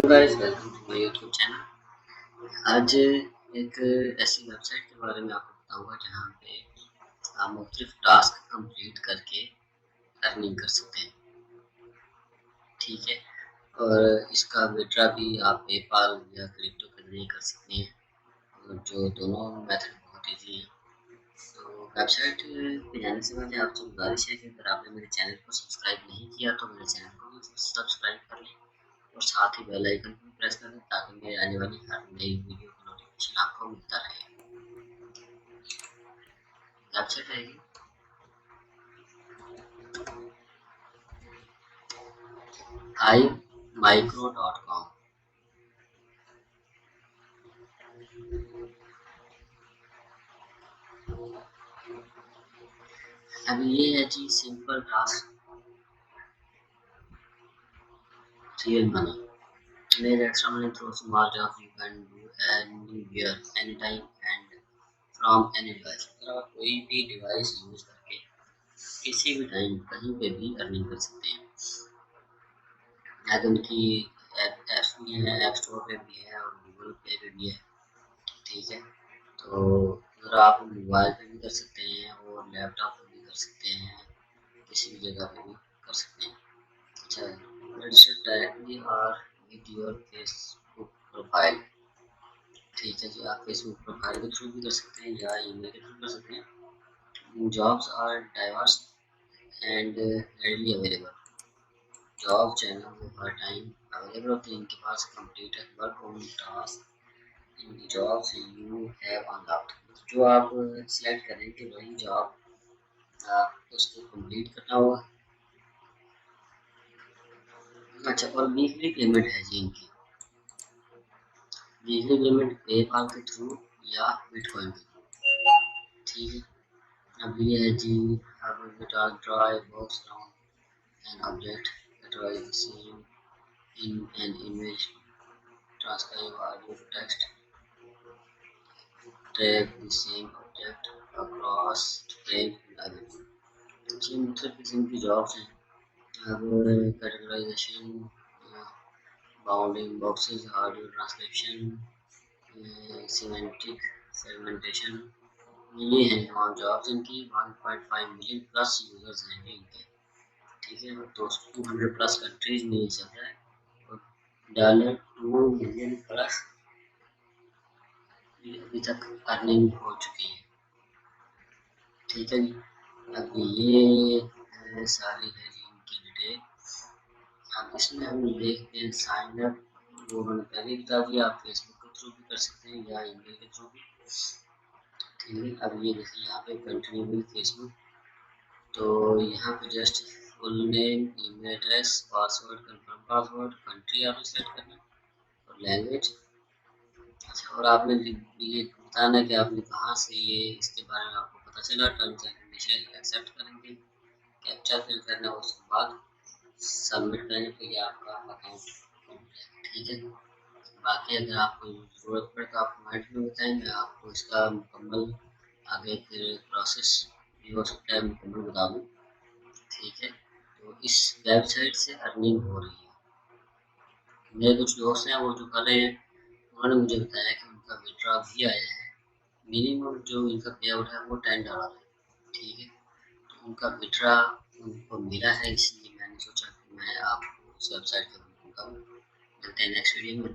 Guys, welcome to my YouTube channel. आज एक ऐसी वेबसाइट के बारे में आपको बताऊंगा जहां पे आप मुख्तलिफ टास्क कंप्लीट करके अर्निंग कर सकते हैं। ठीक है। और इसका विड्रॉ भी आप पेपाल या क्रिप्टो के जरिए कर सकते हैं, और जो दोनों मेथड बहुत ईजी है। तो वेबसाइट पे जाने से पहले आपसे गुजारिश है कि अगर आपने मेरे चैनल को सब्सक्राइब नहीं किया तो मेरे चैनल को भी सब्सक्राइब कर लें और साथ ही बेल आइकन को प्रेस कर दें ताकि मेरे आने वाली हर नई वीडियो का नोटिफिकेशन आपको मिलता रहे। वेबसाइट रहेगी iMicro.com। अब ये है जी simple task real money make extra money through small job you can do anywhere anytime and from any device. अगर आप कोई भी डिवाइस यूज करके किसी भी टाइम कहीं पे भी अर्निंग कर सकते हैं। उनकी ऐप्स भी हैं, ऐप स्टोर पे भी है और गूगल पे पे भी है। ठीक है। तो अगर आप मोबाइल पे भी कर सकते हैं और लैपटॉप पे भी कर सकते हैं, किसी भी जगह पे भी कर सकते हैं। अच्छा, रजिस्टर डायरेक्टली और विद योर फेसबुक प्रोफाइल। ठीक है जी, आप फेसबुक प्रोफाइल के थ्रू भी कर सकते हैं या ईमेल के थ्रू कर सकते हैं। Jobs are diverse and readily available. Job channel हर टाइम अवेलेबल होते हैं इनके पास। Complete work on task in jobs you have unlocked. जो आप सिलेक्ट करेंगे वही जॉब आपको उसको कंप्लीट करना होगा। अच्छा, और वीकली पेमेंट है जी इनकी। वीकली पेमेंट पेपाल के थ्रू या बिटकॉइन के थ्रू। ठीक है। अब ये है जी, अब draw a box around an object that was the same in an image, transcribe audio to text, drag the same object across frame and other। जी मुख्तलिफ किस्म की जॉब्स हैं। अब categorization, bounding boxes, audio transcription, semantic segmentation, ये हैं तमाम jobs. इनकी 1.5 मिलियन प्लस यूजर्स हैं इनके। ठीक है। तो 200 प्लस कंट्रीज में ये चल रहा है और $2 मिलियन प्लस अभी तक अर्निंग हो चुकी है। ठीक है जी। अब ये सारी है जी इनकी डिटेल। अब इसमें हम देखते हैं साइन अप। वो मैंने पहले ही बता दिया, आप फेसबुक के थ्रू भी कर सकते हैं या ईमेल के थ्रू भी। ठीक है। अब ये देखिए यहाँ पे कंटिन्यू विद फेसबुक। तो यहाँ पे just full name, email address, password, confirm password, country आपने सेलेक्ट करना और लैंग्वेज। अच्छा, और आपने ये बताना है कि आपने कहाँ से ये इसके बारे में आपको पता चला। टर्म्स एंड कंडीशन एक्सेप्ट करेंगे, कैप्चा फिल करना, उसके बाद सबमिट करेंगे तो ये आपका अकाउंट। ठीक है। बाकी अगर आपको ज़रूरत पड़े तो आप कमेंट में बताएं, मैं आपको इसका मुकम्मल आगे फिर प्रोसेस भी हो सकता है मुकम्मल बता दूँ। ठीक है। तो इस वेबसाइट से अर्निंग हो रही है। मेरे कुछ दोस्त हैं वो जो कर रहे हैं, उन्होंने मुझे बताया कि उनका विड्रॉ भी आया है। मिनिमम जो इनका पे आउट है वो $10 है। ठीक है। तो उनका विड्रॉ उनको मिला है, इसलिए मैंने सोचा कि मैं आपको उस वेबसाइट के बारे में बताऊँ। मिलते हैं नेक्स्ट वीडियो में।